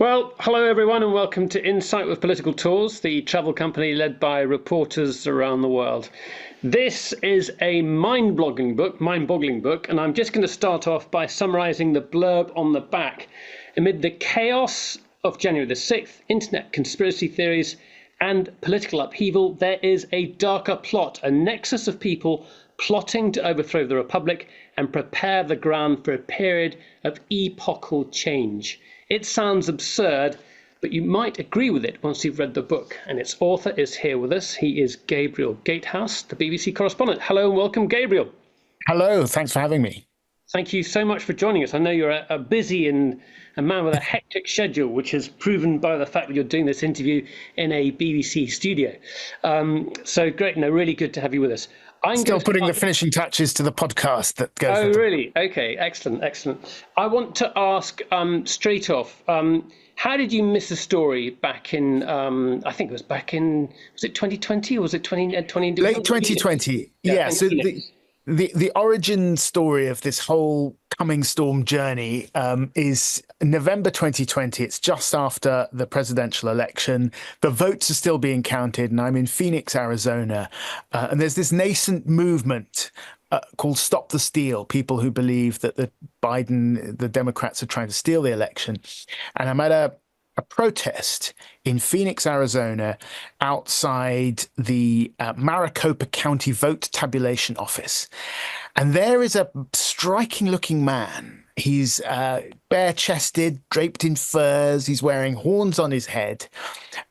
Well, hello everyone, and welcome to Insight with Political Tours, the travel company led by reporters around the world. This is a mind-boggling book, and I'm just going to start off by summarising the blurb on the back. Amid the chaos of January the 6th, internet conspiracy theories, and political upheaval, there is a darker plot, a nexus of people plotting to overthrow the Republic and prepare the ground for a period of epochal change. It sounds absurd, but you might agree with it once you've read the book. And its author is here with us. He is Gabriel Gatehouse, the BBC correspondent. Hello and welcome, Gabriel. Hello, thanks for having me. Thank you so much for joining us. I know you're a busy and a man with a hectic schedule, which is proven by the fact that you're doing this interview in a BBC studio. So great, really good to have you with us. I'm still putting the finishing touches to the podcast that goes. Oh, really? Okay, excellent. I want to ask straight off, how did you miss a story back in, I think it was back in, was it 2020 or was it 2020? Late 2020. Yeah, so the origin story of this whole coming storm journey is November 2020. It's just after the presidential election. The votes are still being counted, and I'm in Phoenix, Arizona. And there's this nascent movement called Stop the Steal, people who believe that the Democrats are trying to steal the election. And I'm at a protest in Phoenix, Arizona, outside the Maricopa County Vote Tabulation Office. And there is a striking-looking man. He's bare-chested, draped in furs. He's wearing horns on his head.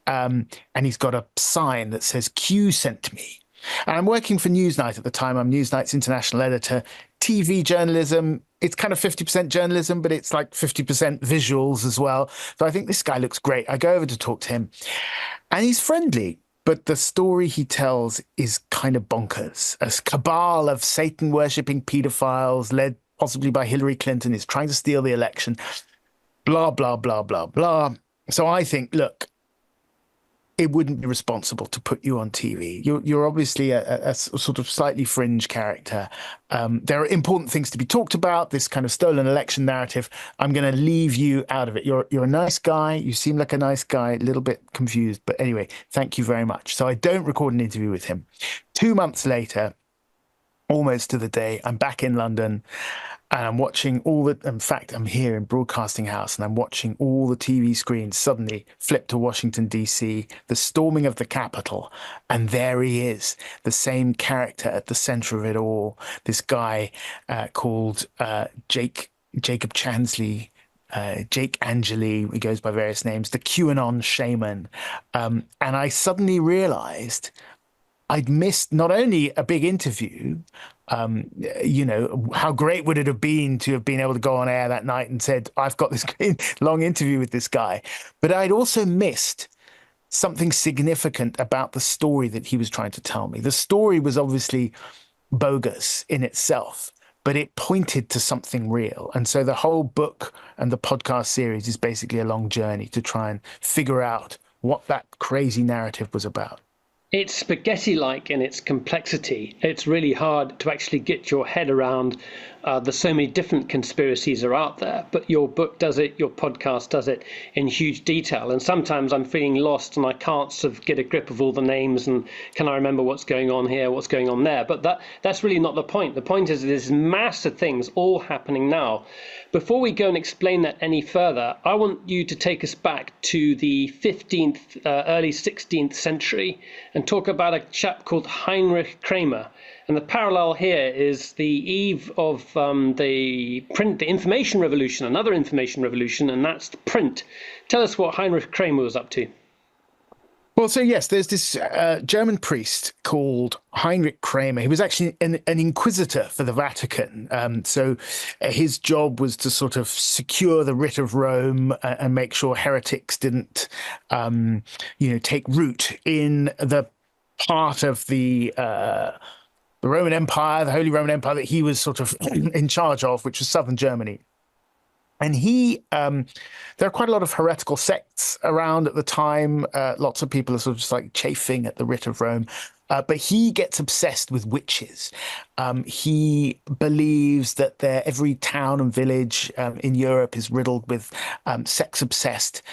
And he's got a sign that says, "Q sent me." And I'm working for Newsnight at the time. I'm Newsnight's international editor. TV journalism, it's kind of 50% journalism, but it's like 50% visuals as well. So I think this guy looks great. I go over to talk to him, and he's friendly, but the story he tells is kind of bonkers. A cabal of Satan-worshipping pedophiles, led possibly by Hillary Clinton, is trying to steal the election. Blah, blah, blah, blah, blah. So I think, look, it wouldn't be responsible to put you on TV. You're obviously a sort of slightly fringe character. There are important things to be talked about, this kind of stolen election narrative. I'm going to leave you out of it. You're a nice guy. You seem like a nice guy, a little bit confused. But anyway, thank you very much. So I don't record an interview with him. 2 months later, almost to the day, I'm back in London. And I'm watching in fact, I'm here in Broadcasting House, and I'm watching all the TV screens suddenly flip to Washington, D.C., the storming of the Capitol. And there he is, the same character at the center of it all, this guy called Jacob Chansley, Jake Angeli, he goes by various names, the QAnon shaman. And I suddenly realized I'd missed not only a big interview, how great would it have been to have been able to go on air that night and said, I've got this long interview with this guy. But I'd also missed something significant about the story that he was trying to tell me. The story was obviously bogus in itself, but it pointed to something real. And so the whole book and the podcast series is basically a long journey to try and figure out what that crazy narrative was about. It's spaghetti-like in its complexity. It's really hard to actually get your head around. There's so many different conspiracies are out there, but your book does it, your podcast does it in huge detail. And sometimes I'm feeling lost and I can't sort of get a grip of all the names and can I remember what's going on here, what's going on there. But that's really not the point. The point is there's massive things all happening now. Before we go and explain that any further, I want you to take us back to the 15th, early 16th century and talk about a chap called Heinrich Kramer. And the parallel here is the eve of the information revolution, another information revolution, and that's the print. Tell us what Heinrich Kramer was up to. Well, so yes, there's this German priest called Heinrich Kramer. He was actually an inquisitor for the Vatican. So his job was to sort of secure the writ of Rome and make sure heretics didn't, take root in the part of the Roman Empire, the Holy Roman Empire that he was sort of in charge of, which was southern Germany. And there are quite a lot of heretical sects around at the time. Lots of people are sort of just like chafing at the writ of Rome. But he gets obsessed with witches. He believes that every town and village in Europe is riddled with sex-obsessed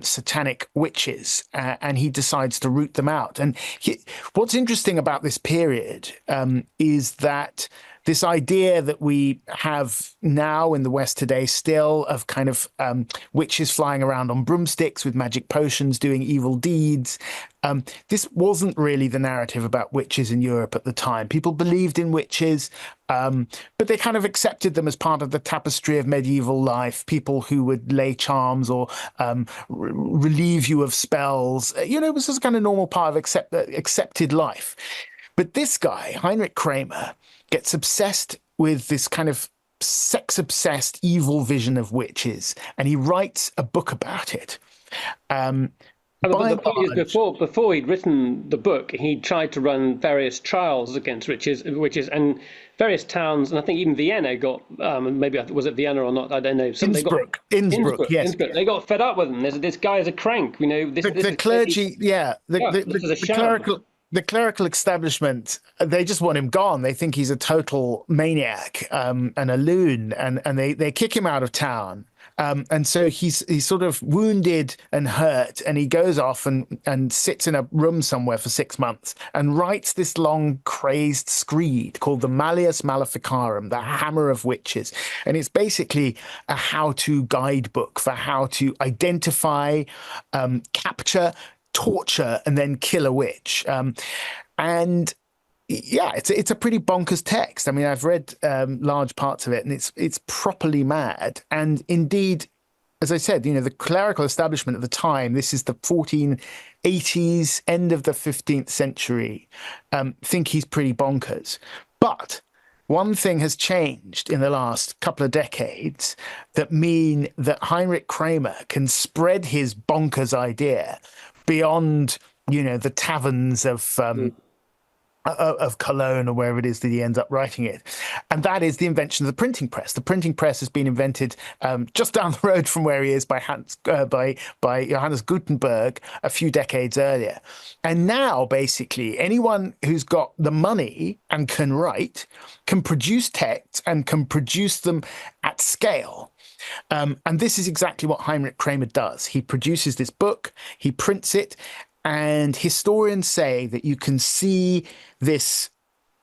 satanic witches, and he decides to root them out. And what's interesting about this period is that this idea that we have now in the West today still of kind of witches flying around on broomsticks with magic potions doing evil deeds. This wasn't really the narrative about witches in Europe at the time. People believed in witches, but they kind of accepted them as part of the tapestry of medieval life, people who would lay charms or relieve you of spells. It was just kind of normal part of accepted life. But this guy, Heinrich Kramer, gets obsessed with this kind of sex-obsessed evil vision of witches, and he writes a book about it. Before he'd written the book, he tried to run various trials against witches, and various towns, and I think even Vienna got, was it Vienna or not? I don't know. Innsbruck, yes. Innsbruck. They got fed up with him. This guy is a crank. The clergy, the clerical establishment, they just want him gone. They think he's a total maniac and a loon, and they kick him out of town. And so he's sort of wounded and hurt, and he goes off and sits in a room somewhere for 6 months and writes this long crazed screed called the Malleus Maleficarum, the Hammer of Witches. And it's basically a how-to guidebook for how to identify, capture, torture, and then kill a witch. And yeah, it's a pretty bonkers text. I mean, I've read large parts of it, and it's properly mad. And indeed, as I said, the clerical establishment at the time, this is the 1480s, end of the 15th century, think he's pretty bonkers. But one thing has changed in the last couple of decades that mean that Heinrich Kramer can spread his bonkers idea beyond, the taverns of Cologne or wherever it is that he ends up writing it. And that is the invention of the printing press. The printing press has been invented just down the road from where he is by Johannes Gutenberg a few decades earlier. And now, basically, anyone who's got the money and can write can produce texts and can produce them at scale. And this is exactly what Heinrich Kramer does. He produces this book, he prints it, and historians say that you can see this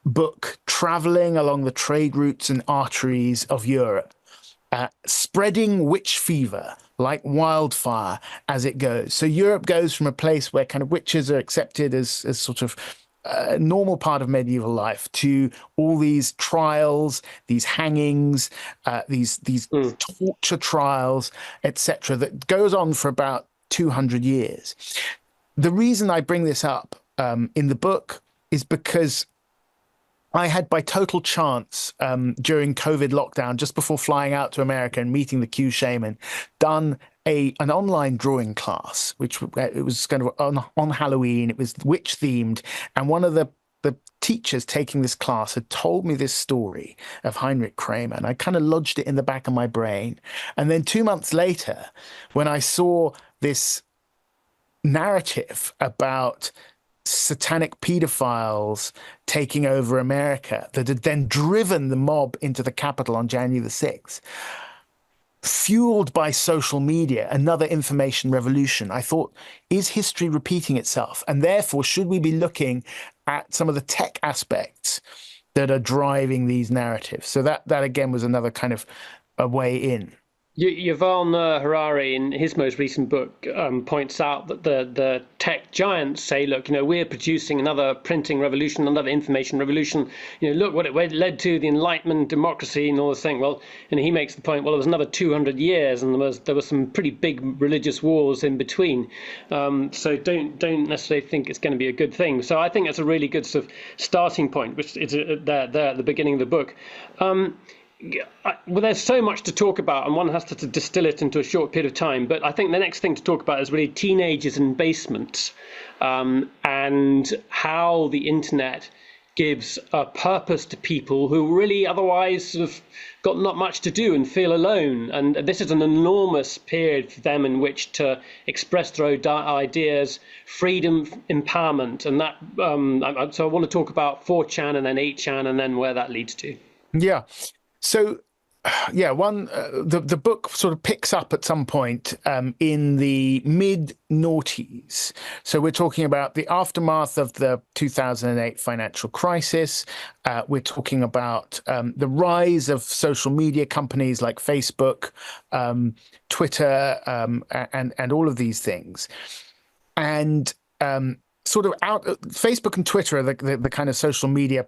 book traveling along the trade routes and arteries of Europe, spreading witch fever like wildfire as it goes. So Europe goes from a place where kind of witches are accepted as sort of a normal part of medieval life to all these trials, these hangings, these torture trials, etc., that goes on for about 200 years. The reason I bring this up in the book is because I had, by total chance, during COVID lockdown, just before flying out to America and meeting the Q shaman, done an online drawing class, which it was kind of on Halloween. It was witch themed, and one of the teachers taking this class had told me this story of Heinrich Kramer, and I kind of lodged it in the back of my brain. And then 2 months later, when I saw this narrative about satanic pedophiles taking over America that had then driven the mob into the Capitol on January the 6th, fueled by social media, another information revolution, I thought, is history repeating itself? And therefore, should we be looking at some of the tech aspects that are driving these narratives? So that again was another kind of a way in. Yuval Noah Harari, in his most recent book, points out that the tech giants say, look, we're producing another printing revolution, another information revolution. Look what it led to, the Enlightenment, democracy, and all this thing. Well, and he makes the point, well, it was another 200 years, and there were some pretty big religious wars in between. So don't necessarily think it's going to be a good thing. So I think that's a really good sort of starting point, which is there at the beginning of the book. Well, there's so much to talk about, and one has to distill it into a short period of time. But I think the next thing to talk about is really teenagers in basements, and how the internet gives a purpose to people who really otherwise have got not much to do and feel alone. And this is an enormous period for them in which to express their own ideas, freedom, empowerment. And that, so I want to talk about 4chan and then 8chan and then where that leads to. Yeah. So, yeah, the book sort of picks up at some point in the mid-noughties. So we're talking about the aftermath of the 2008 financial crisis. We're talking about the rise of social media companies like Facebook, Twitter, and all of these things. And sort of Facebook and Twitter are the kind of social media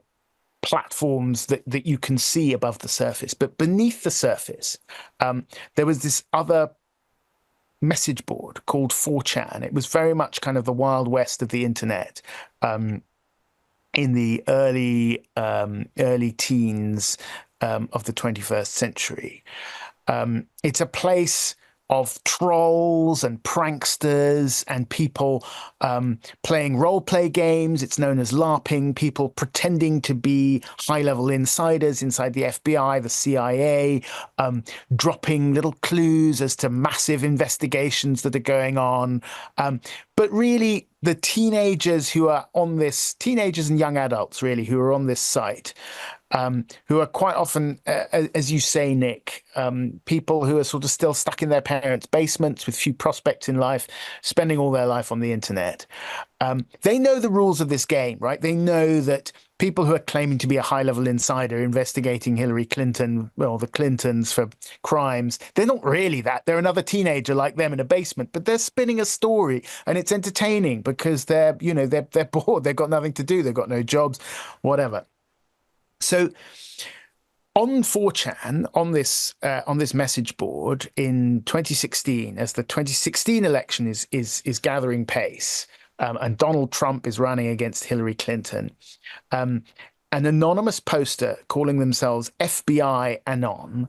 platforms that you can see above the surface. But beneath the surface, there was this other message board called 4chan. It was very much kind of the Wild West of the internet in the early teens of the 21st century. It's a place of trolls and pranksters and people playing role-play games. It's known as LARPing, people pretending to be high-level insiders inside the FBI, the CIA, dropping little clues as to massive investigations that are going on. But really, the teenagers who are on this, teenagers and young adults really, who are on this site, who are quite often, as you say, Nick, people who are sort of still stuck in their parents' basements with few prospects in life, spending all their life on the internet. They know the rules of this game, right? They know that people who are claiming to be a high-level insider investigating Hillary Clinton, well, the Clintons for crimes, they're not really that. They're another teenager like them in a basement, but they're spinning a story, and it's entertaining because they're bored. They've got nothing to do. They've got no jobs, whatever. So on 4chan, on this message board in 2016, as the 2016 election is gathering pace, and Donald Trump is running against Hillary Clinton, an anonymous poster calling themselves FBI Anon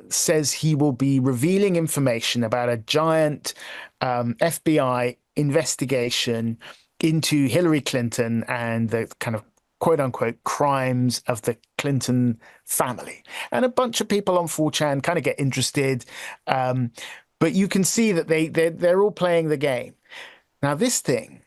says he will be revealing information about a giant FBI investigation into Hillary Clinton and the kind of quote unquote crimes of the Clinton family. And a bunch of people on 4chan kind of get interested. But you can see that they're all playing the game. Now, this thing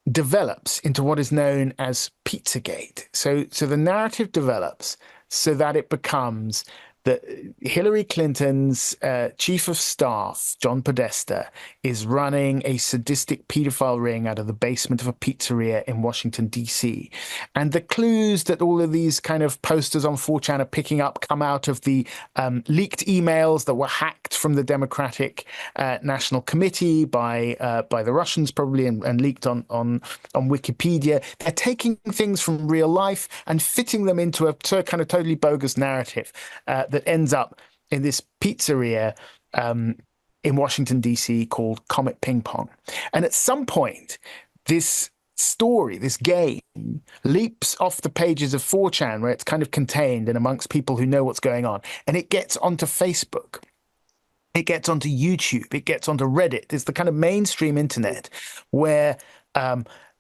develops into what is known as Pizzagate. So the narrative develops so that it becomes that Hillary Clinton's chief of staff, John Podesta, is running a sadistic pedophile ring out of the basement of a pizzeria in Washington, D.C. And the clues that all of these kind of posters on 4chan are picking up come out of the leaked emails that were hacked from the Democratic National Committee by the Russians probably and leaked on Wikipedia. They're taking things from real life and fitting them into a kind of totally bogus narrative that ends up in this pizzeria in Washington, D.C. called Comet Ping Pong. And at some point, this story, this game, leaps off the pages of 4chan, where it's kind of contained and amongst people who know what's going on. And it gets onto Facebook. It gets onto YouTube. It gets onto Reddit. It's the kind of mainstream internet where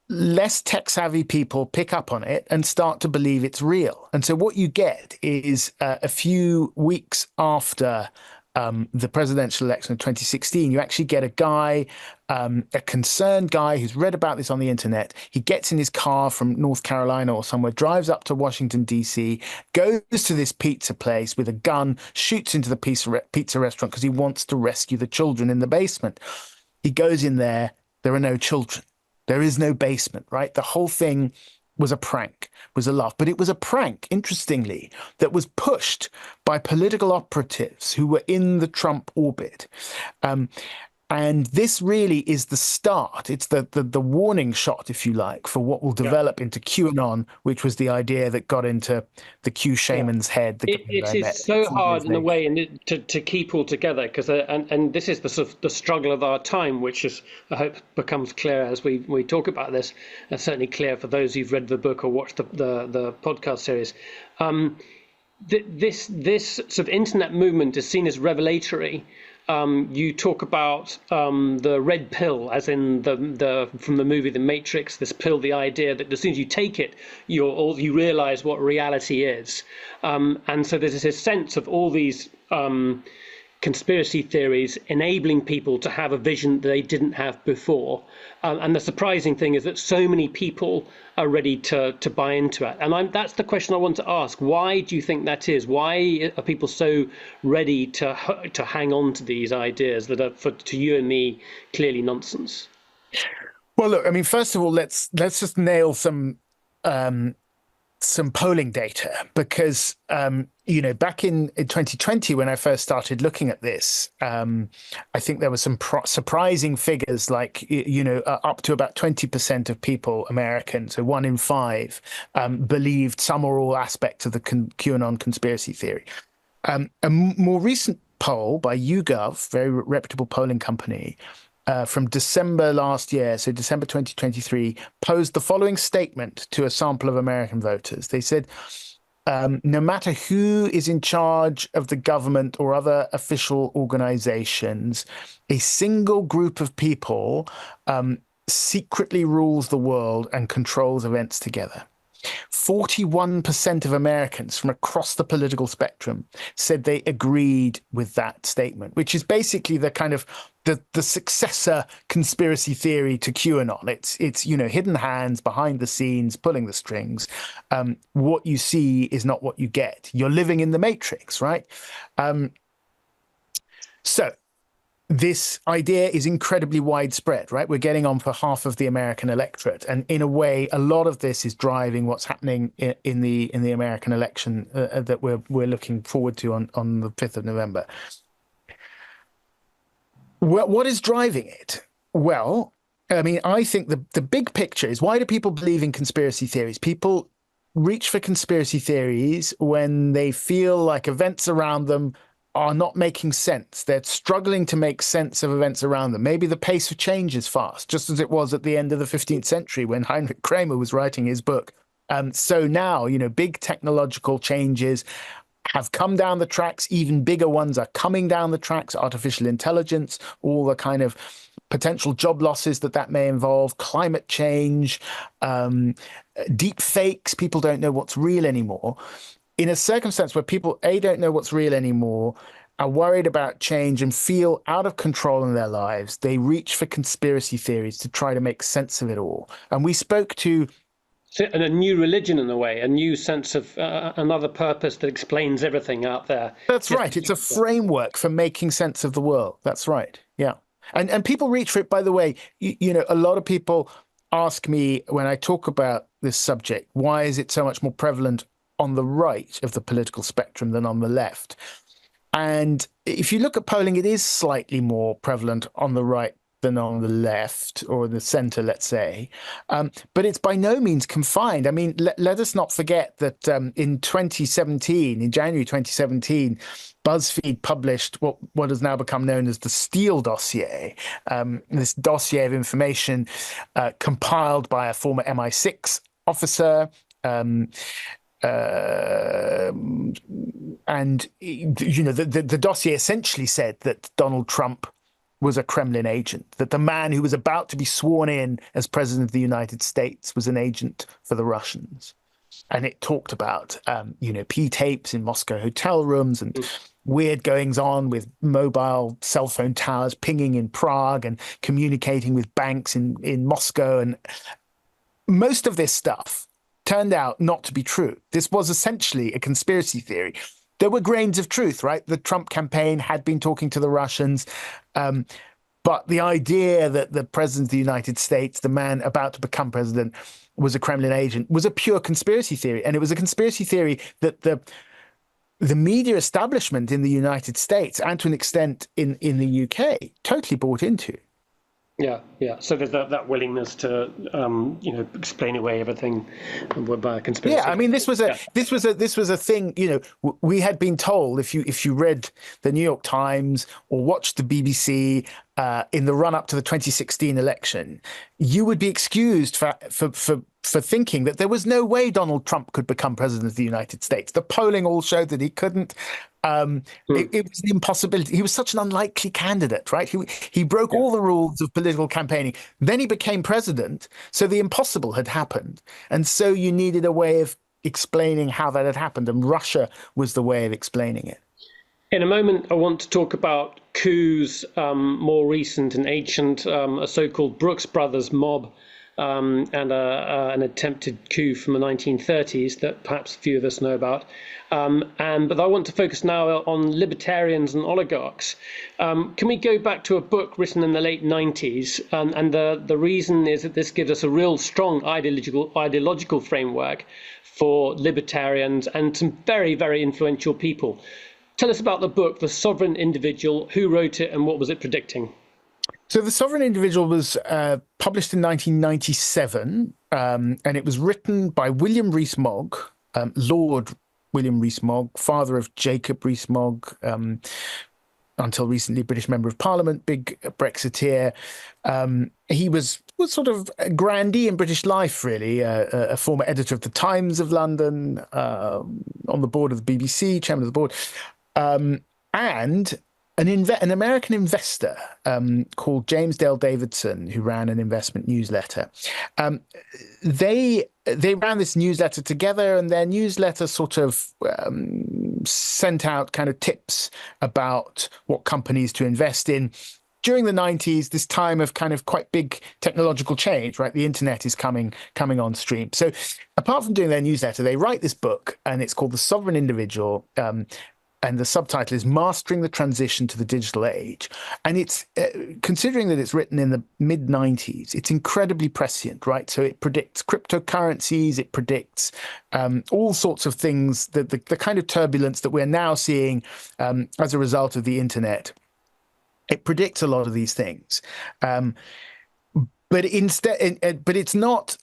less tech-savvy people pick up on it and start to believe it's real. And so what you get is a few weeks after the presidential election of 2016, you actually get a guy, a concerned guy who's read about this on the internet. He gets in his car from North Carolina or somewhere, drives up to Washington, D.C., goes to this pizza place with a gun, shoots into the pizza restaurant because he wants to rescue the children in the basement. He goes in there. There are no children. There is no basement, right? The whole thing was a prank, was a laugh. But it was a prank, interestingly, that was pushed by political operatives who were in the Trump orbit. And this really is the start. It's the warning shot, if you like, for what will develop into QAnon, which was the idea that got into the Q shaman's head. It is so hard in a way to keep all together, because and this is the sort of the struggle of our time, which is, I hope, becomes clear as we talk about this. Certainly clear for those who've read the book or watched the podcast series. This sort of internet movement is seen as revelatory. you talk about the red pill, as in the from the movie The Matrix. This pill, the idea that as soon as you take it, you realize what reality is, and so there's this sense of all these conspiracy theories enabling people to have a vision that they didn't have before. And the surprising thing is that so many people are ready to buy into it. And that's the question I want to ask. Why do you think that is? Why are people so ready to hang on to these ideas that are, to you and me, clearly nonsense? Well, look, I mean, first of all, let's just nail some polling data, because back in 2020, when I first started looking at this, I think there were some surprising figures, like up to about 20% of people, Americans, so 1 in 5, believed some or all aspects of the QAnon conspiracy theory. A more recent poll by YouGov, very reputable polling company, from December last year, so December 2023, posed the following statement to a sample of American voters. They said, no matter who is in charge of the government or other official organizations, a single group of people secretly rules the world and controls events together. 41% of Americans from across the political spectrum said they agreed with that statement, which is basically the kind of the successor conspiracy theory to QAnon. It's hidden hands behind the scenes, pulling the strings. What you see is not what you get. You're living in the Matrix, right? So this idea is incredibly widespread, right? We're getting on for half of the American electorate, and in a way, a lot of this is driving what's happening in the American election that we're looking forward to on the 5th of November. Well, what is driving it? Well, I mean, I think the big picture is, why do people believe in conspiracy theories? People reach for conspiracy theories when they feel like events around them are not making sense. They're struggling to make sense of events around them. Maybe the pace of change is fast, just as it was at the end of the 15th century when Heinrich Kramer was writing his book. So now, big technological changes have come down the tracks. Even bigger ones are coming down the tracks. Artificial intelligence, all the kind of potential job losses that may involve, climate change, deep fakes. People don't know what's real anymore. In a circumstance where people, A, don't know what's real anymore, are worried about change and feel out of control in their lives, they reach for conspiracy theories to try to make sense of it all. And we spoke to... And a new religion, in a way, a new sense of another purpose that explains everything out there. That's right. It's a framework for making sense of the world. That's right. Yeah. And people reach for it, by the way. A lot of people ask me when I talk about this subject, why is it so much more prevalent on the right of the political spectrum than on the left? And if you look at polling, it is slightly more prevalent on the right than on the left, or the center, let's say. But it's by no means confined. I mean, let us not forget that in 2017, in January 2017, BuzzFeed published what has now become known as the Steele dossier, this dossier of information compiled by a former MI6 officer, and the dossier essentially said that Donald Trump was a Kremlin agent, that the man who was about to be sworn in as president of the United States was an agent for the Russians. And it talked about P-tapes in Moscow hotel rooms and weird goings on with mobile cell phone towers pinging in Prague and communicating with banks in Moscow. And most of this stuff turned out not to be true. This was essentially a conspiracy theory. There were grains of truth, right? The Trump campaign had been talking to the Russians, but the idea that the president of the United States, the man about to become president, was a Kremlin agent was a pure conspiracy theory. And it was a conspiracy theory that the media establishment in the United States, and to an extent in the UK, totally bought into. Yeah. So there's that willingness to, explain away everything by a conspiracy. Yeah, I mean, this was a thing. We had been told, if you read the New York Times or watched the BBC, in the run up to the 2016 election, you would be excused for thinking that there was no way Donald Trump could become president of the United States. The polling all showed that he couldn't. It was an impossibility. He was such an unlikely candidate, right? He broke all the rules of political campaigning. Then he became president, so the impossible had happened, and so you needed a way of explaining how that had happened, and Russia was the way of explaining it. In a moment, I want to talk about coups, more recent and ancient, a so-called Brooks Brothers mob, and an attempted coup from the 1930s that perhaps a few of us know about. But I want to focus now on libertarians and oligarchs. Can we go back to a book written in the late 90s? And the reason is that this gives us a real strong ideological framework for libertarians and some very, very influential people. Tell us about the book, The Sovereign Individual, who wrote it and what was it predicting? So The Sovereign Individual was published in 1997, and it was written by William Rees-Mogg, Lord William Rees-Mogg, father of Jacob Rees-Mogg, until recently British Member of Parliament, big Brexiteer. He was sort of a grandee in British life, really, a former editor of the Times of London, on the board of the BBC, chairman of the board, and an American investor called James Dale Davidson, who ran an investment newsletter. They ran this newsletter together, and their newsletter sort of sent out kind of tips about what companies to invest in. During the 90s, this time of kind of quite big technological change, right? The internet is coming on stream. So apart from doing their newsletter, they write this book, and it's called The Sovereign Individual. And the subtitle is Mastering the Transition to the Digital Age. And it's, considering that it's written in the mid-90s, it's incredibly prescient, right? So it predicts cryptocurrencies, it predicts all sorts of things, the kind of turbulence that we're now seeing as a result of the internet. It predicts a lot of these things. But it's not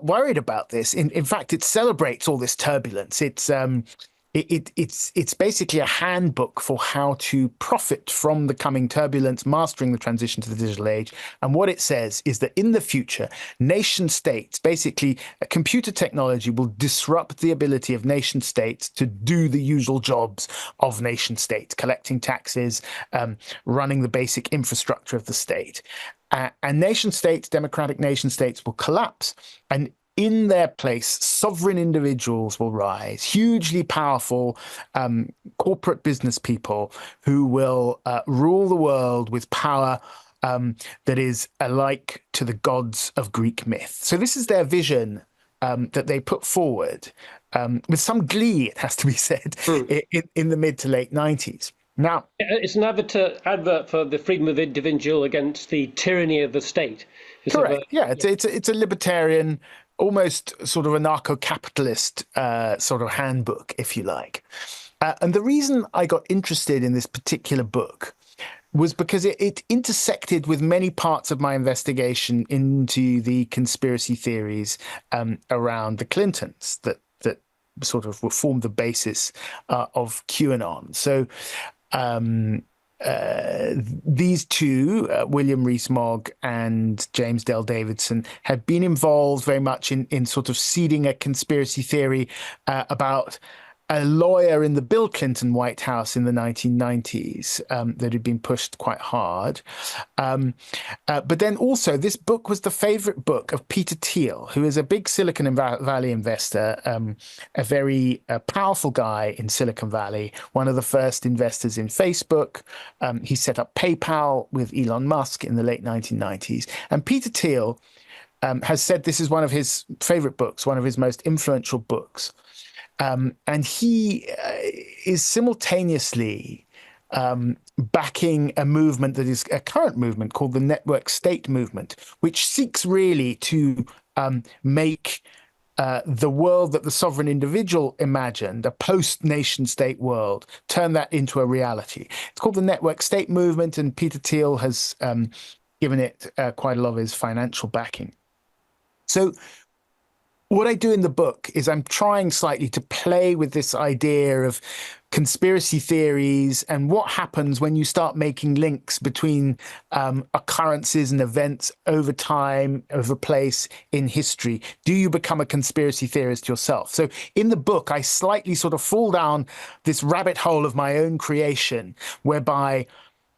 worried about this. In fact, it celebrates all this turbulence. It's basically a handbook for how to profit from the coming turbulence, mastering the transition to the digital age. And what it says is that in the future, nation states, basically computer technology will disrupt the ability of nation states to do the usual jobs of nation states, collecting taxes, running the basic infrastructure of the state. And nation states, democratic nation states will collapse. And in their place, sovereign individuals will rise, hugely powerful corporate business people who will rule the world with power that is alike to the gods of Greek myth. So this is their vision that they put forward with some glee, it has to be said, in the mid to late 90s. Now, it's an advert for the freedom of the individual against the tyranny of the state. Correct. It's a libertarian, almost sort of anarcho-capitalist sort of handbook, if you like. And the reason I got interested in this particular book was because it intersected with many parts of my investigation into the conspiracy theories around the Clintons that sort of formed the basis of QAnon. So these two, William Rees-Mogg and James Dale Davidson, had been involved very much in sort of seeding a conspiracy theory about a lawyer in the Bill Clinton White House in the 1990s that had been pushed quite hard. But then also this book was the favorite book of Peter Thiel, who is a big Silicon Valley investor, a very powerful guy in Silicon Valley, one of the first investors in Facebook. He set up PayPal with Elon Musk in the late 1990s. And Peter Thiel has said this is one of his favorite books, one of his most influential books. And he is simultaneously backing a movement that is a current movement called the Network State Movement, which seeks really to make the world that the sovereign individual imagined, a post-nation state world, turn that into a reality. It's called the Network State Movement, and Peter Thiel has given it quite a lot of his financial backing. So what I do in the book is I'm trying slightly to play with this idea of conspiracy theories and what happens when you start making links between occurrences and events over time, over place in history. Do you become a conspiracy theorist yourself? So in the book, I slightly sort of fall down this rabbit hole of my own creation, whereby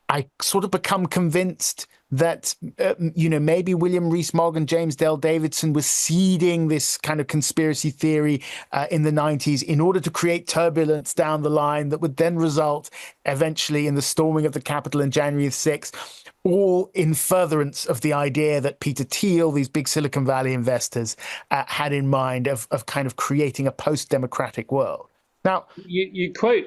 I sort of become convinced that maybe William Rees-Mogg and James Dale Davidson were seeding this kind of conspiracy theory in the 90s in order to create turbulence down the line that would then result eventually in the storming of the Capitol in January 6th, all in furtherance of the idea that Peter Thiel, these big Silicon Valley investors, had in mind of kind of creating a post-democratic world. Now, you quote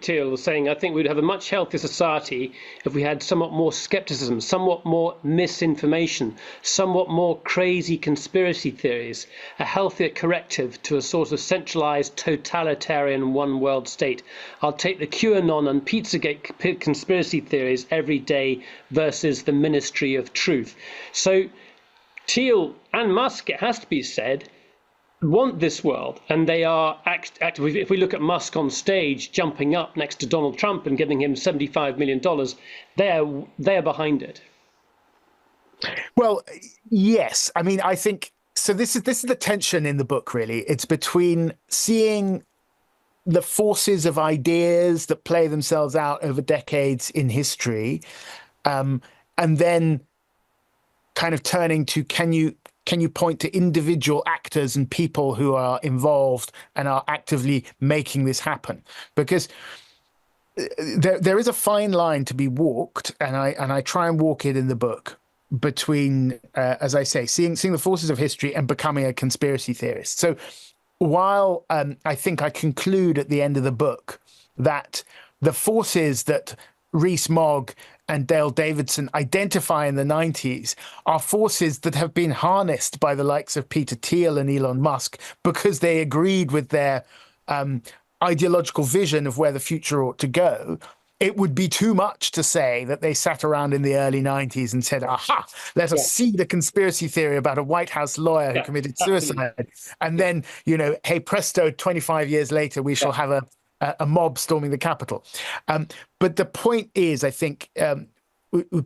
Thiel saying, "I think we'd have a much healthier society if we had somewhat more skepticism, somewhat more misinformation, somewhat more crazy conspiracy theories, a healthier corrective to a sort of centralized totalitarian one world state. I'll take the QAnon and Pizzagate conspiracy theories every day versus the Ministry of Truth." So Thiel and Musk, it has to be said, want this world, and they are active. If we look at Musk on stage jumping up next to Donald Trump and giving him $75 million, they're behind it. Well, yes. I mean, I think so. This is the tension in the book, really. It's between seeing the forces of ideas that play themselves out over decades in history, and then kind of turning to can you point to individual actors and people who are involved and are actively making this happen? Because there is a fine line to be walked, and I try and walk it in the book, between, as I say, seeing the forces of history and becoming a conspiracy theorist. So while I think I conclude at the end of the book that the forces that Rees-Mogg and Dale Davidson identify in the 90s are forces that have been harnessed by the likes of Peter Thiel and Elon Musk because they agreed with their ideological vision of where the future ought to go, it would be too much to say that they sat around in the early 90s and said, aha, let us see the conspiracy theory about a White House lawyer who committed suicide. Absolutely. And then, hey, presto, 25 years later, we shall have a mob storming the Capitol. But the point is, I think,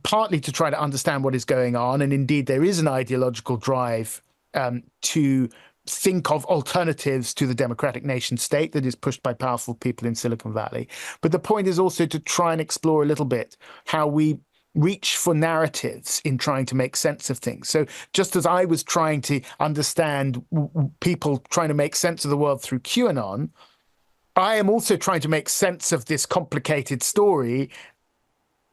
partly to try to understand what is going on, and indeed there is an ideological drive to think of alternatives to the democratic nation state that is pushed by powerful people in Silicon Valley. But the point is also to try and explore a little bit how we reach for narratives in trying to make sense of things. So just as I was trying to understand people trying to make sense of the world through QAnon, I am also trying to make sense of this complicated story,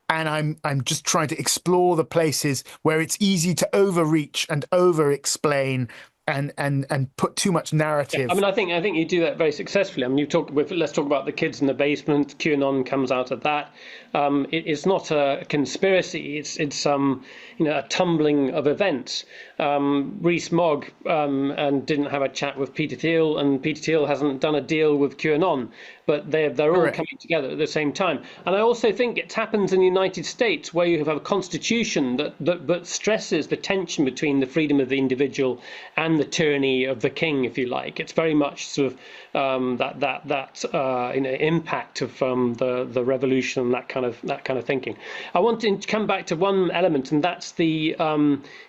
and I'm just trying to explore the places where it's easy to overreach and over-explain and put too much narrative. Yeah, I mean, I think you do that very successfully. I mean, let's talk about the kids in the basement. QAnon comes out of that. It's not a conspiracy. It's a tumbling of events. Rees-Mogg and didn't have a chat with Peter Thiel, and Peter Thiel hasn't done a deal with QAnon. But they're all coming together at the same time. And I also think it happens in the United States, where you have a constitution that stresses the tension between the freedom of the individual and the tyranny of the king, if you like. It's very much sort of impact of the revolution and that kind of thinking. I want to come back to one element, and that's the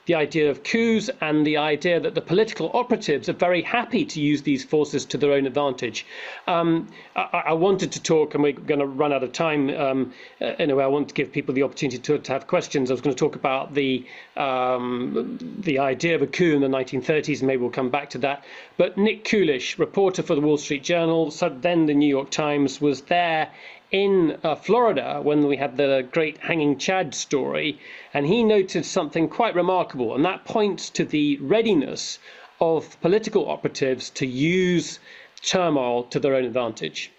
idea of coups and the idea that the political operatives are very happy to use these forces to their own advantage. I wanted to talk, and we're going to run out of time. Anyway, I want to give people the opportunity to have questions. I was going to talk about the idea of a coup in the 1930s, and maybe we'll come back to that. But Nick Coolish, reporter for the Wall Street Journal, then the New York Times, was there in Florida when we had the great Hanging Chad story, and he noted something quite remarkable, and that points to the readiness of political operatives to use turmoil to their own advantage.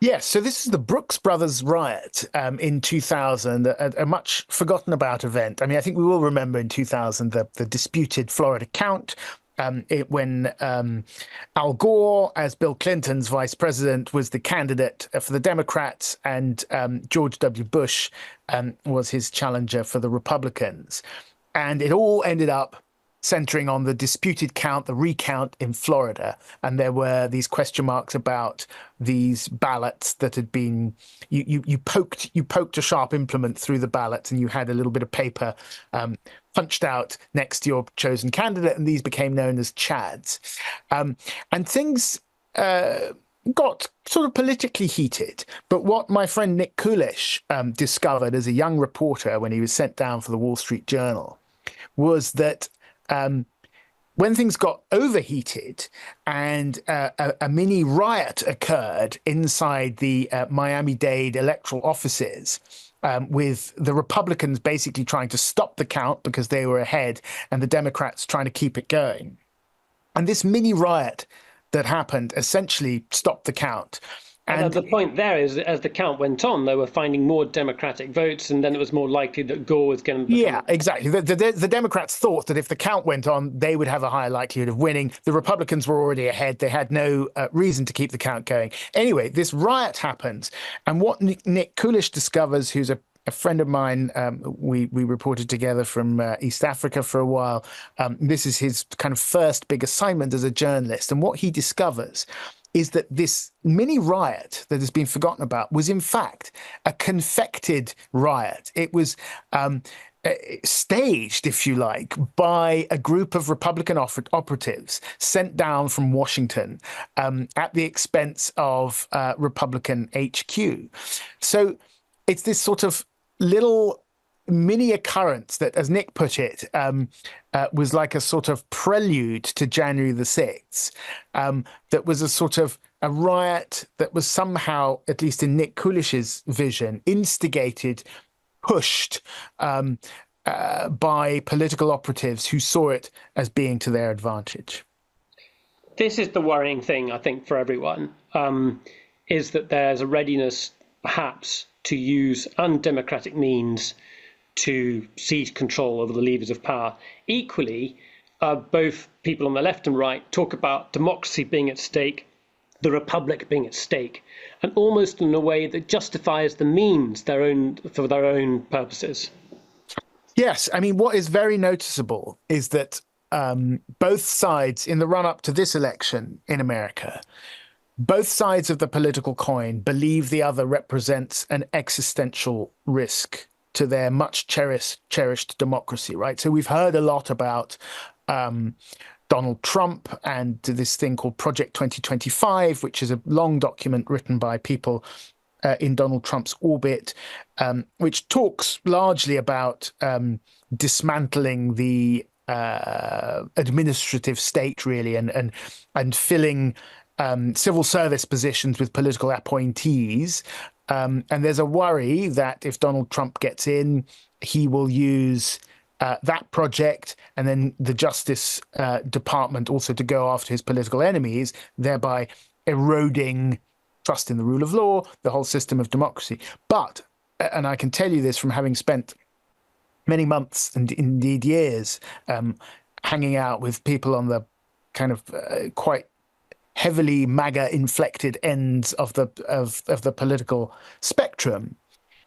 Yes, so this is the Brooks Brothers riot in 2000, a much forgotten about event. I mean, I think we will remember in 2000 the disputed Florida count, when Al Gore, as Bill Clinton's vice president, was the candidate for the Democrats, and George W. Bush was his challenger for the Republicans. And it all ended up centering on the disputed count, the recount in Florida. And there were these question marks about these ballots that had been, you poked a sharp implement through the ballots, and you had a little bit of paper punched out next to your chosen candidate, and these became known as chads. And things got sort of politically heated. But what my friend Nick Coolish discovered as a young reporter when he was sent down for the Wall Street Journal was that when things got overheated and a mini riot occurred inside the Miami-Dade electoral offices, with the Republicans basically trying to stop the count because they were ahead and the Democrats trying to keep it going. And this mini riot that happened essentially stopped the count. And the point there is, as the count went on, they were finding more Democratic votes, and then it was more likely that Gore was going to become... Yeah, exactly. The Democrats thought that if the count went on, they would have a higher likelihood of winning. The Republicans were already ahead. They had no reason to keep the count going. Anyway, this riot happens. And what Nick Coolish discovers, who's a friend of mine, we reported together from East Africa for a while. This is his kind of first big assignment as a journalist. And what he discovers is that this mini riot that has been forgotten about was in fact a confected riot. It was staged, if you like, by a group of Republican operatives sent down from Washington at the expense of Republican HQ. So it's this sort of little mini occurrence that, as Nick put it, was like a sort of prelude to January the 6th. That was a sort of a riot that was somehow, at least in Nick Coolish's vision, instigated, pushed by political operatives who saw it as being to their advantage. This is the worrying thing, I think, for everyone, is that there's a readiness, perhaps, to use undemocratic means to seize control over the levers of power. Equally, both people on the left and right talk about democracy being at stake, the republic being at stake, and almost in a way that justifies the means for their own purposes. Yes, I mean, what is very noticeable is that both sides, in the run-up to this election in America, both sides of the political coin believe the other represents an existential risk to their much cherished democracy, right? So we've heard a lot about Donald Trump and this thing called Project 2025, which is a long document written by people in Donald Trump's orbit, which talks largely about dismantling the administrative state, really, and filling civil service positions with political appointees. And there's a worry that if Donald Trump gets in, he will use that project and then the Justice Department also to go after his political enemies, thereby eroding trust in the rule of law, the whole system of democracy. But, and I can tell you this from having spent many months and indeed years hanging out with people on the kind of quite heavily MAGA-inflected ends of the political spectrum,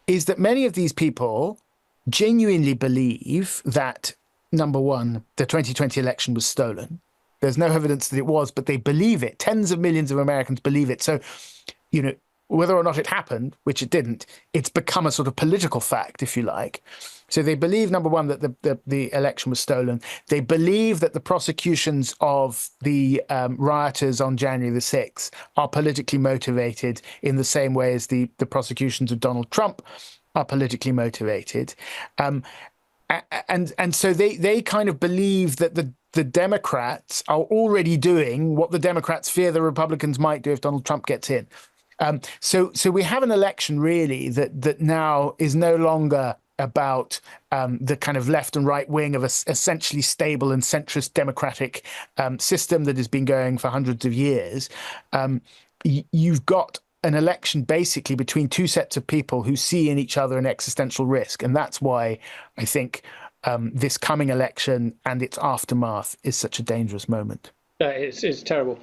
is that many of these people genuinely believe that, number one, the 2020 election was stolen. There's no evidence that it was, but they believe it. Tens of millions of Americans believe it. So, you know, whether or not it happened, which it didn't, it's become a sort of political fact, if you like. So they believe, number one, that the election was stolen. They believe that the prosecutions of the rioters on January the 6th are politically motivated in the same way as the prosecutions of Donald Trump are politically motivated. And so they kind of believe that the Democrats are already doing what the Democrats fear the Republicans might do if Donald Trump gets in. So we have an election really that now is no longer about the kind of left and right wing of a essentially stable and centrist democratic system that has been going for hundreds of years. You've got an election basically between two sets of people who see in each other an existential risk. And that's why I think this coming election and its aftermath is such a dangerous moment. It's terrible.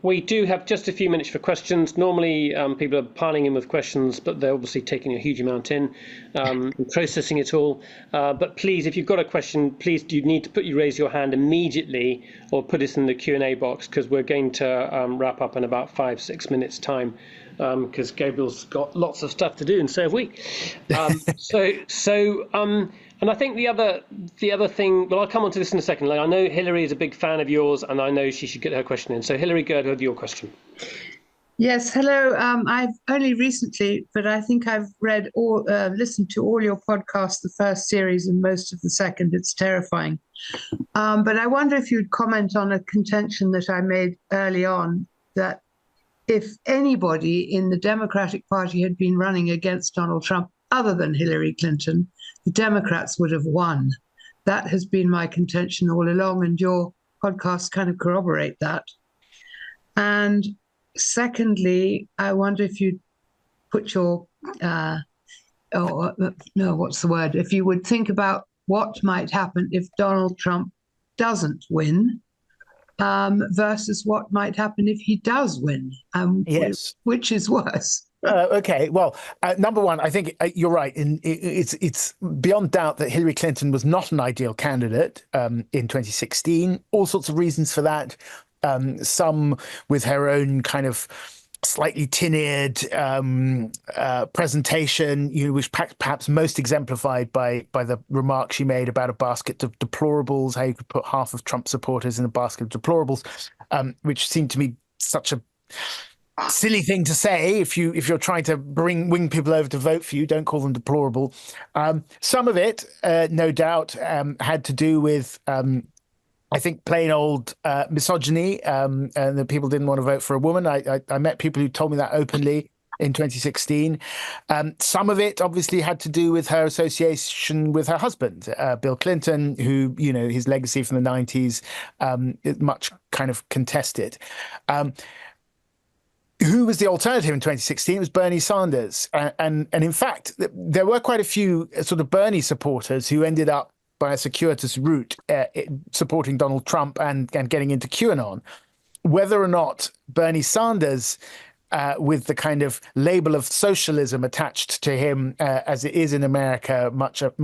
We do have just a few minutes for questions. Normally, people are piling in with questions, but they're obviously taking a huge amount in and processing it all. But please, if you've got a question, please do need to raise your hand immediately or put it in the Q&A box, because we're going to wrap up in about 5-6 minutes time, because Gabriel's got lots of stuff to do, and so have we. And I think the other thing, well, I'll come on to this in a second. Like, I know Hillary is a big fan of yours, and I know she should get her question in. So Hillary, go ahead with your question. Yes, hello. I've only recently, but I think I've listened to all your podcasts, the first series and most of the second. It's terrifying. But I wonder if you'd comment on a contention that I made early on, that if anybody in the Democratic Party had been running against Donald Trump other than Hillary Clinton, the Democrats would have won. That has been my contention all along, and your podcasts kind of corroborate that. And secondly, I wonder if you'd put your, if you would think about what might happen if Donald Trump doesn't win, versus what might happen if he does win. Yes. Which is worse? Okay, well, number one, I think you're right. It's beyond doubt that Hillary Clinton was not an ideal candidate in 2016. All sorts of reasons for that. Some with her own kind of slightly tin-eared presentation, which perhaps most exemplified by the remark she made about a basket of deplorables, how you could put half of Trump supporters in a basket of deplorables, which seemed to me such a silly thing to say. If you're trying to wing people over to vote for you, don't call them deplorable. Some of it, no doubt, had to do with I think plain old misogyny, and that people didn't want to vote for a woman. I met people who told me that openly in 2016. Some of it obviously had to do with her association with her husband, Bill Clinton, who, his legacy from the 90s is much kind of contested. Who was the alternative in 2016? It was Bernie Sanders. And in fact, there were quite a few sort of Bernie supporters who ended up by a circuitous route supporting Donald Trump and getting into QAnon. Whether or not Bernie Sanders, with the kind of label of socialism attached to him, as it is in America,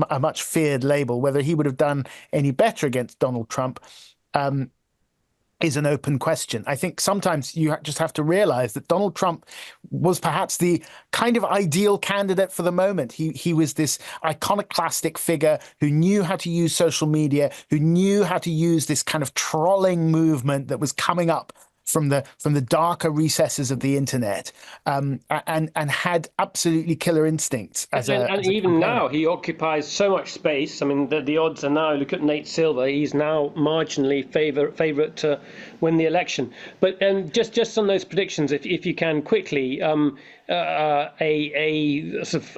a much feared label, whether he would have done any better against Donald Trump, is an open question. I think sometimes you just have to realize that Donald Trump was perhaps the kind of ideal candidate for the moment. He was this iconoclastic figure who knew how to use social media, who knew how to use this kind of trolling movement that was coming up from the darker recesses of the internet, and had absolutely killer instincts. And even now, he occupies so much space. I mean, the odds are now, look at Nate Silva, he's now marginally favourite to win the election. But just on those predictions, if you can quickly, a sort of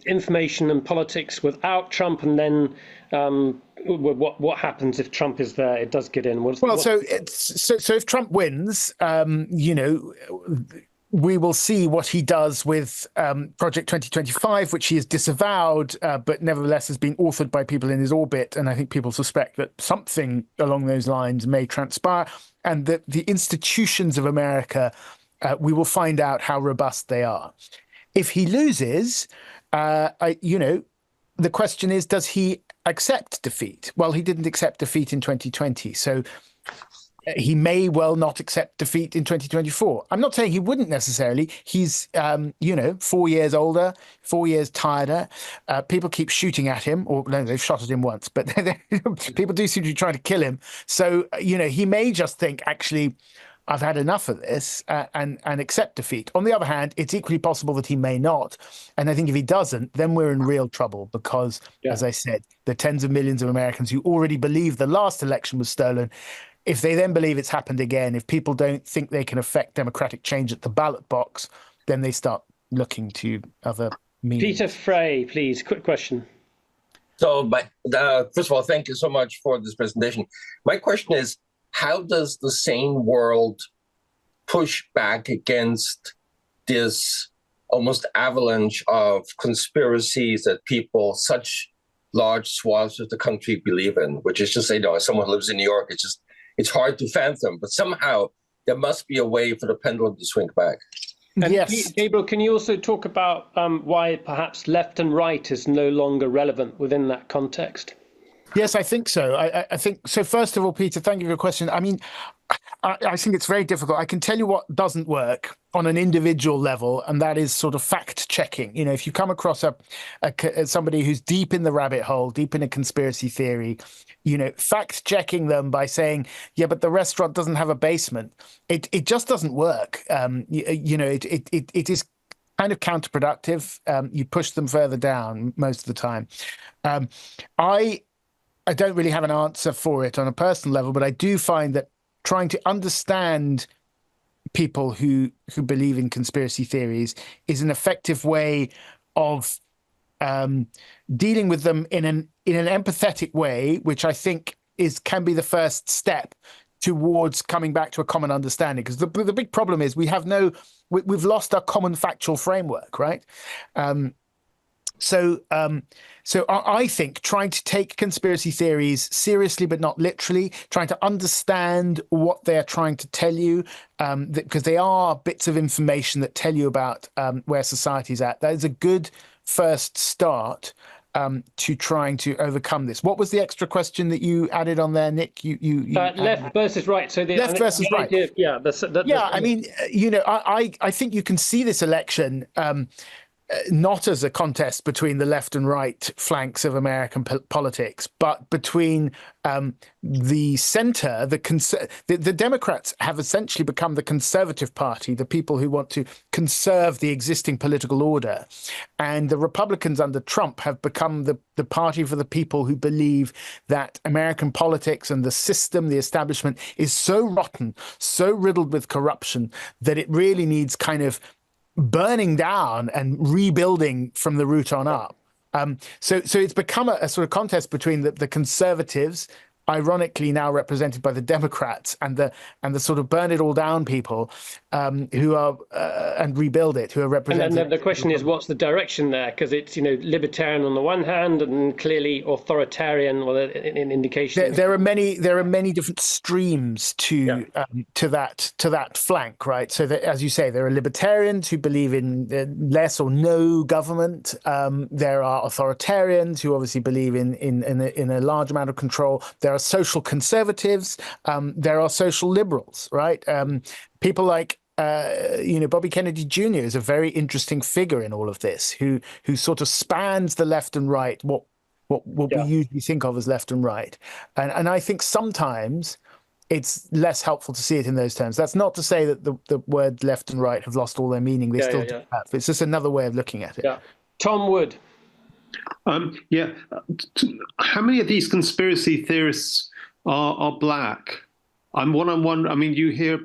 information and politics without Trump, and then what happens if Trump is there? It does get in. So if Trump wins, we will see what he does with Project 2025, which he has disavowed, but nevertheless has been authored by people in his orbit. And I think people suspect that something along those lines may transpire, and that the institutions of America, we will find out how robust they are. If he loses, the question is, does he accept defeat? Well, he didn't accept defeat in 2020, so he may well not accept defeat in 2024. I'm not saying he wouldn't necessarily. He's, 4 years older, 4 years tireder. People keep shooting at him, or no, they've shot at him once, but people do seem to be trying to kill him. So, he may just think, actually, I've had enough of this, and accept defeat. On the other hand, it's equally possible that he may not. And I think if he doesn't, then we're in real trouble because, as I said, the tens of millions of Americans who already believe the last election was stolen, if they then believe it's happened again, if people don't think they can affect democratic change at the ballot box, then they start looking to other means. Peter Frey, please, quick question. So, first of all, thank you so much for this presentation. My question is, how does the sane world push back against this almost avalanche of conspiracies that people, such large swaths of the country, believe in? Which is just, as someone who lives in New York, it's hard to fathom. But somehow there must be a way for the pendulum to swing back. And yes. Gabriel, can you also talk about why perhaps left and right is no longer relevant within that context? Yes, I think so. I think so. First of all, Peter, thank you for your question. I mean, I think it's very difficult. I can tell you what doesn't work on an individual level, and that is sort of fact checking. You know, if you come across somebody who's deep in the rabbit hole, deep in a conspiracy theory, you know, fact checking them by saying, yeah, but the restaurant doesn't have a basement. It just doesn't work. You know, it is kind of counterproductive. You push them further down most of the time. I don't really have an answer for it on a personal level, but I do find that trying to understand people who believe in conspiracy theories is an effective way of dealing with them in an empathetic way, which I think can be the first step towards coming back to a common understanding. Because the big problem is we've lost our common factual framework, right? So I think trying to take conspiracy theories seriously, but not literally, trying to understand what they're trying to tell you, because they are bits of information that tell you about where society's at. That is a good first start to trying to overcome this. What was the extra question that you added on there, Nick? Left versus right. So the left versus right. I mean, you know, I think you can see this election not as a contest between the left and right flanks of American politics, but between the center. The Democrats have essentially become the conservative party, the people who want to conserve the existing political order. And the Republicans under Trump have become the party for the people who believe that American politics and the system, the establishment, is so rotten, so riddled with corruption, that it really needs kind of burning down and rebuilding from the root on up. So it's become a sort of contest between the conservatives, ironically now represented by the Democrats, and the sort of burn it all down people who are and rebuild it, who are represented. And then the question is, what's the direction there? Because it's, you know, libertarian on the one hand and clearly authoritarian, or an indication. There are many different streams to that flank, right? So that, as you say, there are libertarians who believe in less or no government. There are authoritarians who obviously believe in a large amount of control. There are social conservatives. There are social liberals, right? People like Bobby Kennedy Jr. is a very interesting figure in all of this, who sort of spans the left and right, what we usually think of as left and right, and I think sometimes it's less helpful to see it in those terms. That's not to say that the word left and right have lost all their meaning. They still do have. It's just another way of looking at it. Yeah. Tom Wood. How many of these conspiracy theorists are black? I mean, you hear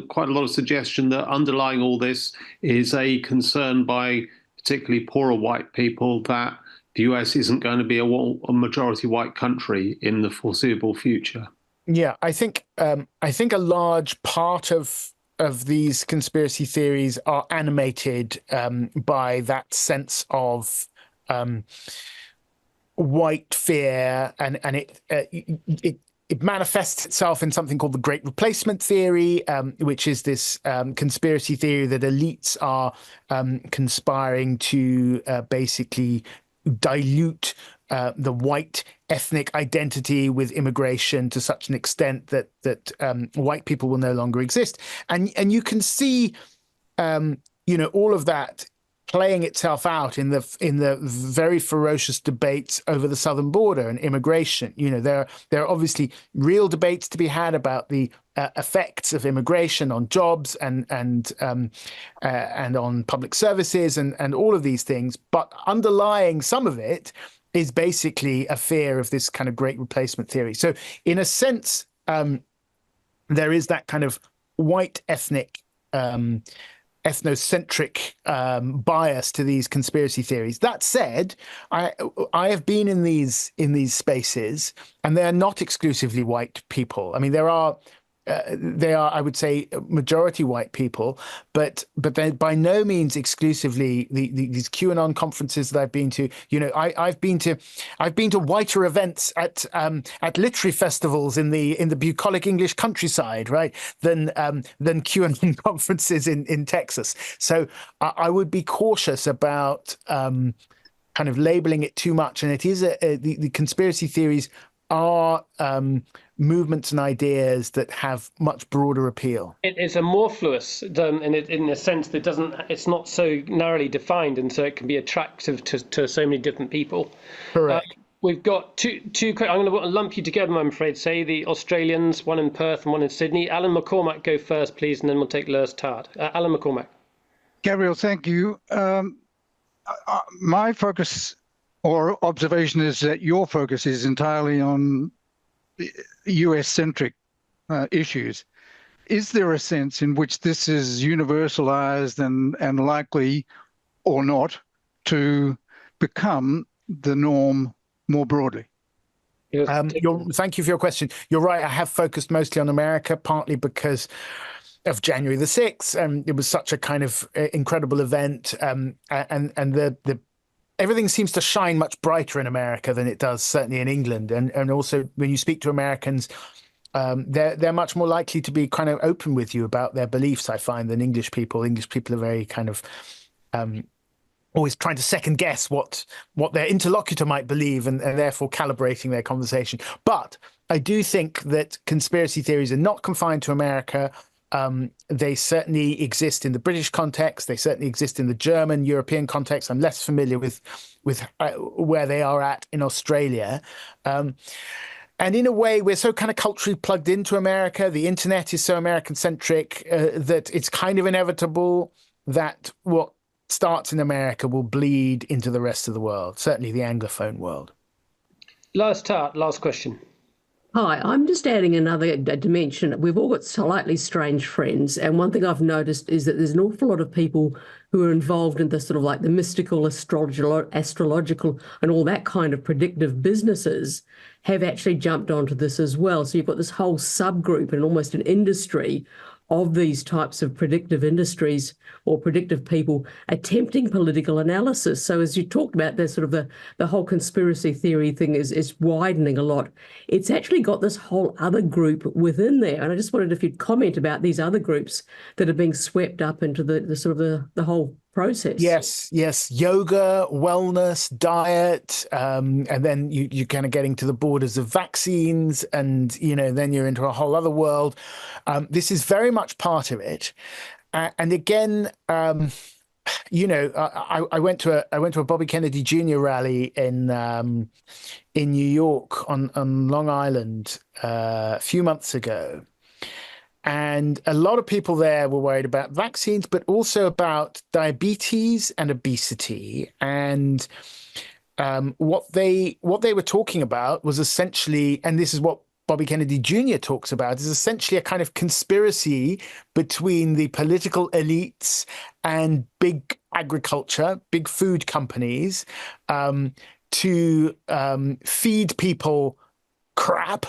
quite a lot of suggestion that underlying all this is a concern by particularly poorer white people that the US isn't going to be a majority white country in the foreseeable future. Yeah, I think a large part of these conspiracy theories are animated by that sense of white fear, and it manifests itself in something called the Great Replacement theory, which is this conspiracy theory that elites are conspiring to basically dilute the white ethnic identity with immigration to such an extent that white people will no longer exist. And you can see, all of that playing itself out in the very ferocious debates over the southern border and immigration. There are obviously real debates to be had about the effects of immigration on jobs and on public services and all of these things. But underlying some of it is basically a fear of this kind of Great Replacement theory. So in a sense, there is that kind of white ethnic ethnocentric bias to these conspiracy theories. That said, I have been in these spaces, and they are not exclusively white people. I mean, there are they are, I would say, majority white people, but they're by no means exclusively these QAnon conferences that I've been to. I've been to whiter events at literary festivals in the bucolic English countryside, right? Than QAnon conferences in Texas. So I would be cautious about kind of labeling it too much. And it is the conspiracy theories are movements and ideas that have much broader appeal. It is amorphous in a sense that it's not so narrowly defined, and so it can be attractive to so many different people. Correct. We've got two. I'm going to lump you together, I'm afraid. Say the Australians, one in Perth and one in Sydney. Alan McCormack, go first, please, and then we'll take Lurs Tart. Alan McCormack. Gabriel, thank you. My focus or observation is that your focus is entirely on US-centric issues. Is there a sense in which this is universalized and likely or not to become the norm more broadly? Thank you for your question. You're right. I have focused mostly on America, partly because of January the 6th, and it was such a kind of incredible event, and the everything seems to shine much brighter in America than it does certainly in England. And also when you speak to Americans, they're much more likely to be kind of open with you about their beliefs, I find, than English people. English people are very kind of always trying to second guess what their interlocutor might believe, and therefore calibrating their conversation. But I do think that conspiracy theories are not confined to America. They certainly exist in the British context. They certainly exist in the German, European context. I'm less familiar with where they are at in Australia. And in a way, we're so kind of culturally plugged into America. The internet is so American-centric that it's kind of inevitable that what starts in America will bleed into the rest of the world, certainly the Anglophone world. Lurs Tart, last question. Hi, I'm just adding another dimension. We've all got slightly strange friends, and one thing I've noticed is that there's an awful lot of people who are involved in the sort of like the mystical, astrological, and all that kind of predictive businesses have actually jumped onto this as well. So you've got this whole subgroup and almost an industry of these types of predictive industries or predictive people attempting political analysis. So as you talked about, there's sort of the whole conspiracy theory thing is widening a lot. It's actually got this whole other group within there. And I just wondered if you'd comment about these other groups that are being swept up into the sort of the whole process. Yes. Yoga, wellness, diet, and then you're kind of getting to the borders of vaccines, and then you're into a whole other world. This is very much part of it, and again, I went to a Bobby Kennedy Jr. rally in New York on Long Island a few months ago. And a lot of people there were worried about vaccines, but also about diabetes and obesity. And what they were talking about was essentially, and this is what Bobby Kennedy Jr. talks about, is essentially a kind of conspiracy between the political elites and big agriculture, big food companies, to feed people crap,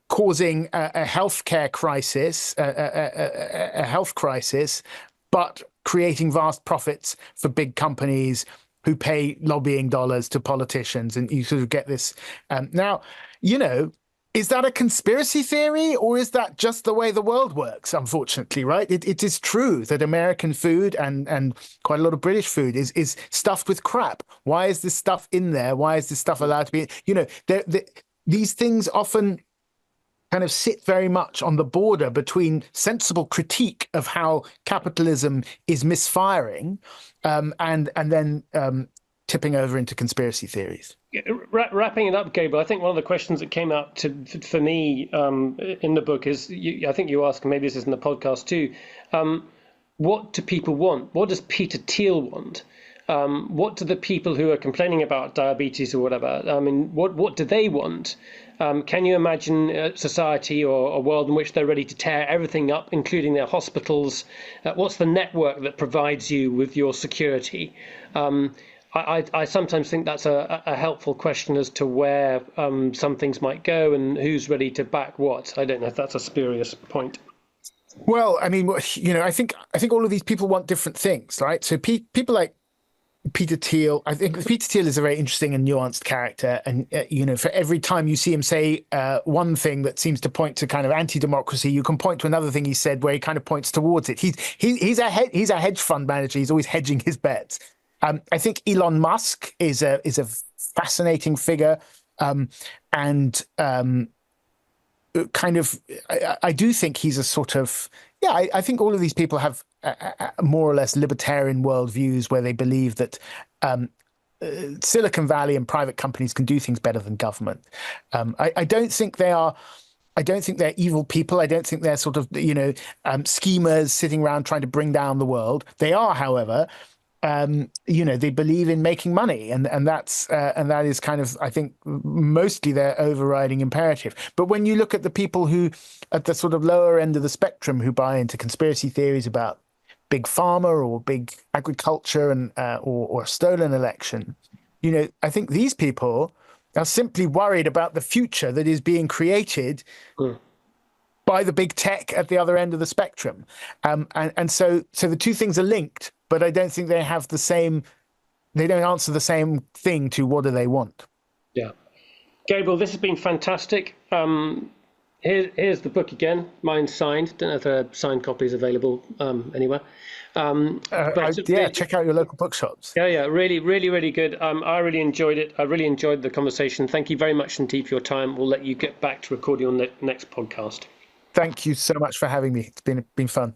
causing a healthcare crisis, a health crisis, but creating vast profits for big companies who pay lobbying dollars to politicians. And you sort of get this. Now, is that a conspiracy theory, or is that just the way the world works, unfortunately, right? It is true that American food and quite a lot of British food is stuffed with crap. Why is this stuff in there? Why is this stuff allowed to be? These things often kind of sit very much on the border between sensible critique of how capitalism is misfiring and then tipping over into conspiracy theories. Wrapping it up, Gabriel, I think one of the questions that came out for me in the book is, I think you asked, maybe this is in the podcast too, what do people want? What does Peter Thiel want? What do the people who are complaining about diabetes or whatever, what do they want? Can you imagine a society or a world in which they're ready to tear everything up, including their hospitals? What's the network that provides you with your security? I sometimes think that's a helpful question as to where some things might go and who's ready to back what. I don't know if that's a spurious point. Well, I mean, I think all of these people want different things, right? So people like Peter Thiel, I think Peter Thiel is a very interesting and nuanced character. And, for every time you see him say one thing that seems to point to kind of anti-democracy, you can point to another thing he said where he kind of points towards it. He's a hedge fund manager. He's always hedging his bets. I think Elon Musk is a fascinating figure. And kind of, I do think he's a sort of, I think all of these people have more or less libertarian worldviews where they believe that Silicon Valley and private companies can do things better than government. I don't think they are. I don't think they're evil people. I don't think they're sort of, schemers sitting around trying to bring down the world. They are, however, they believe in making money, and that is kind of, I think, mostly their overriding imperative. But when you look at the people who, at the sort of lower end of the spectrum, who buy into conspiracy theories about big pharma or big agriculture and or stolen election, I think these people are simply worried about the future that is being created by the big tech at the other end of the spectrum, and so the two things are linked. But I don't think they have the same. They don't answer the same thing to what do they want. Yeah, Gabriel, this has been fantastic. Here's the book again. Mine's signed. Don't know if there are signed copies available anywhere. Check out your local bookshops. Yeah, really, really, really good. I really enjoyed it. I really enjoyed the conversation. Thank you very much indeed for your time. We'll let you get back to recording your next podcast. Thank you so much for having me. It's been fun.